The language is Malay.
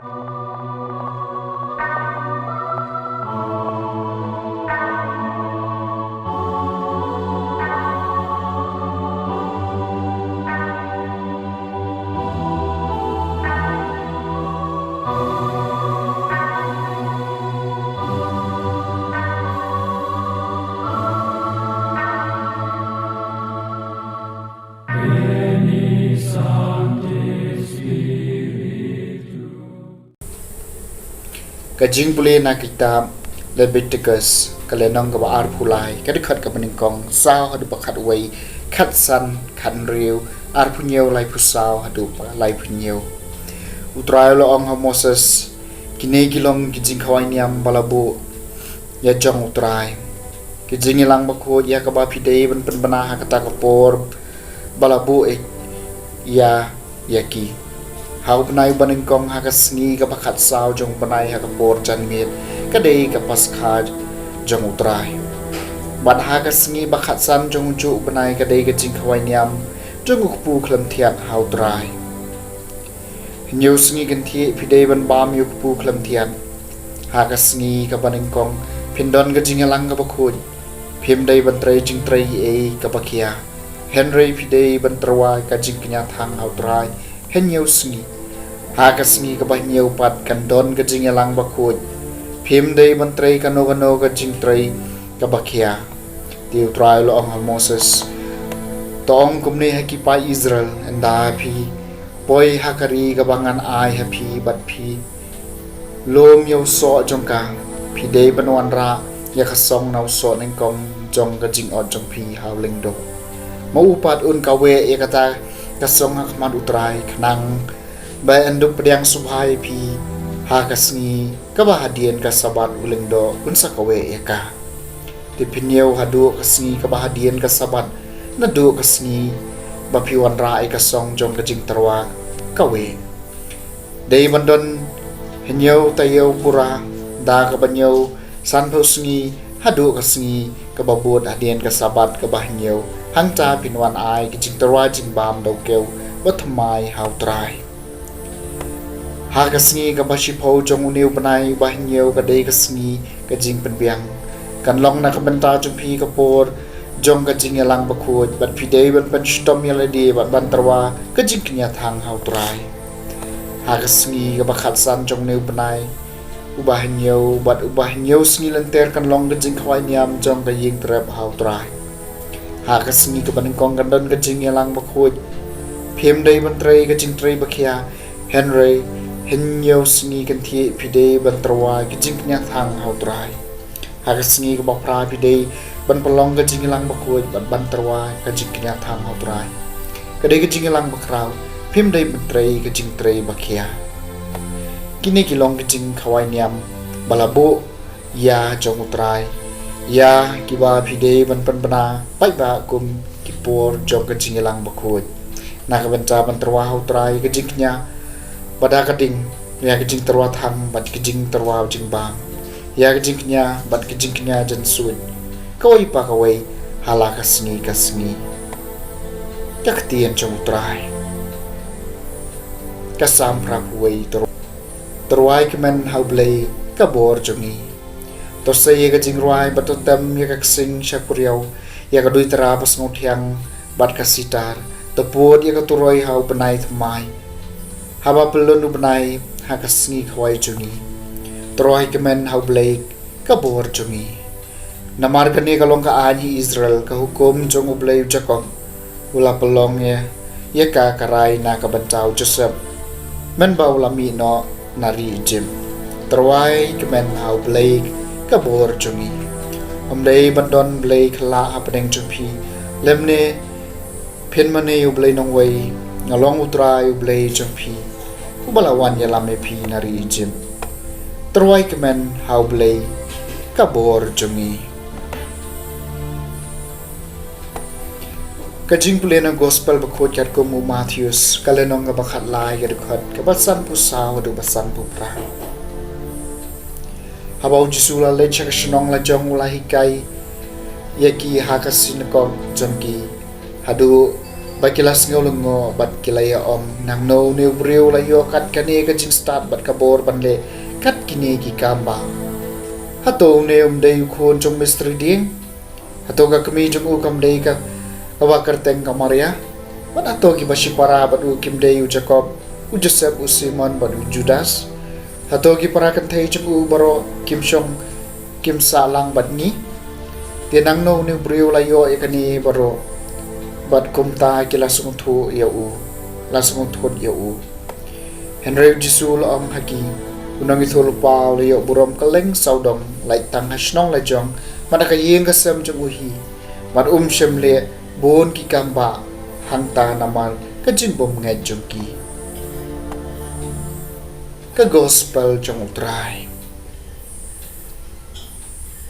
Ka Jingpule na kitab Leviticus kalenong ka baar pulai ka dikhat ka paningkong sao hadu pakat wei khat san khan riu ar punyeu lai pusao hadu pa lai punyeu utrayo lo ong Moses kine gilong kijing khawai niam balabu ya jong utrai kijing ilang bakho ya ka ba pidei ban bana ha kata kapor balabu ya yaki hau benai baningkong ha ka sngi ka pakhat sao jong benai ha ka bor chan mit ka dei ka paskha jong utrai ban ha ka sngi bakhat san jong ju benai ka dei ka jing khawai niam jong ukpu khlam thiat hau trai Hynniew sngi kan thi pidei ban bam yu pu khlam thiat ha ka sngi ka baningkong pindon ka jing alang ka bakhut phim dei ban trai jing trai e ka pakia Henry pidei ban trawa ka jing knya thang hau trai Hynniew sngi ha ka sngi ka Hynniew pat kan don ka jing alang bakhut phim dei ban trai ka no ka jing trai ka bakia tiu trai lo ong Moses tong kumne ha ki pa Israel anda phi poi hakari ka bangan ai happy bat phi lom yo so jong ka phi dei banwan ra ya ka song nau so ning kong jong ka jing ot jong phi haw ling do ma upat un ka we ya kata ka song ha man utrai khnang ba anduk pediang subhai phi ha ka sngi ka ba hadien ka sabat uling do un sa ka we ya ka ti Hynniew hadu ka sngi ka ba hadien ka sabat na do ka sngi ba phi wan ra ai ka song jong ka jing tarwa ka we dei bandon Hynniew Taiew pura da ka banyo san pho sngi hadu ka sngi ka ba bot hadien ka sabat ka ba Hynniew hang cha pinwan ai ki jing tarwa jing bam do keu ba thamai hau trai ha ka sngi ka ba shi pho jong uniu banai ba Hynniew ka dei ka sngi ka jing pen biang kan long na ka banta jong phi ka por jong ka jing alang ba khut bat phi dei ban pan stom yala di bat ban tarwa ka jing knya thang hau trai ha ka sngi ka ba khat san jong neu banai uba Hynniew bat uba Hynniew sngi lenter kan long ka jing khwai niam jong ka ying trap hau trai ha ka sngi ka baning kong kan don ka jing alang ba khut phim dei ban trai ka jing trai ba khia Henry Hynniew sngi kan thi phi dei ban tarwa ka jing knya thang hau trai ha ka sngi ka ba pra phi dei ban palong ka jing lang ba khoi ban tarwa ka jing knya thang hau trai ka dei ka jing lang ba kraw phim dei ban trai ka jing trai ba khia kini ki long ka jing khawai niam balabu ya jong utrai ya ki ba phi dei ban pan bana pai ba kum ki por jong ka jing lang ba khoi na ka ban cha ban tarwa hau trai ka jing knya bada ka ding ya ka jing tarwa thang bat ka jing tarwa jing bang ya ka jing knya bat ka jing knya jan suit kawai pa kawai hala ka sngi yak tien jong utrai ka sam pra kuai terwai kemen hau blei ka bor jongi to se ye ka jing ruai bat to tam ye ka sing shakuriau ya ka dui tara pas ngothiang bat ka sitar to pod ye ka turoi hau banai thmai haba pelun banai ha ka sngi khwai jongi terwai kemen hau blei ka bor jongi namar kani kalong ka ani Israel ka hukum jong ublei jakong ula pelong ye ka karai na ka bantau Joseph men ba ula mi no nari jim terwai kemen hau blei ka bor jongi omdei bandon blei khla hapdeng jumpi lemne phenmane ublei nongwei ngalong utrai ublei jumpi ubalawan ya lame phi nari jim terwai kemen hau blei ka bor jongi ka Jingpule na gospel ba khot kat ko mu Matthews kalenong ga bakhat lai ga khot ka basan pu sao do basan pu pra habau jisula le chak shnong la jong la hikai yaki hakasin ko jongki hadu Bat kilas ngau lengo bat kilaya om nang no new brew la yo kat kane ka jing start bat kabor ban le kat kini ki kamba hato neum dei khon jong mistri ding hato ka kami jong u kam dei ka awa kerteng kamaria bat hato ki basi para bat u kim dei u Jacob u Joseph u Simon bat u Judas hato ki para kan thei jong u baro kim shong kim sa lang bat ni tinang no new brew la yo ekani baro bat kumta ki lasung thu ya u lasung thot ya u Henry Jisul om haki unang ithul paw le yo burom kaleng saudong lai tang hasnong la jong manaka yeng ka sem jong hi mat shem le bon ki kamba hangta namal ka jin bom ngai jong ki ka gospel jong utrai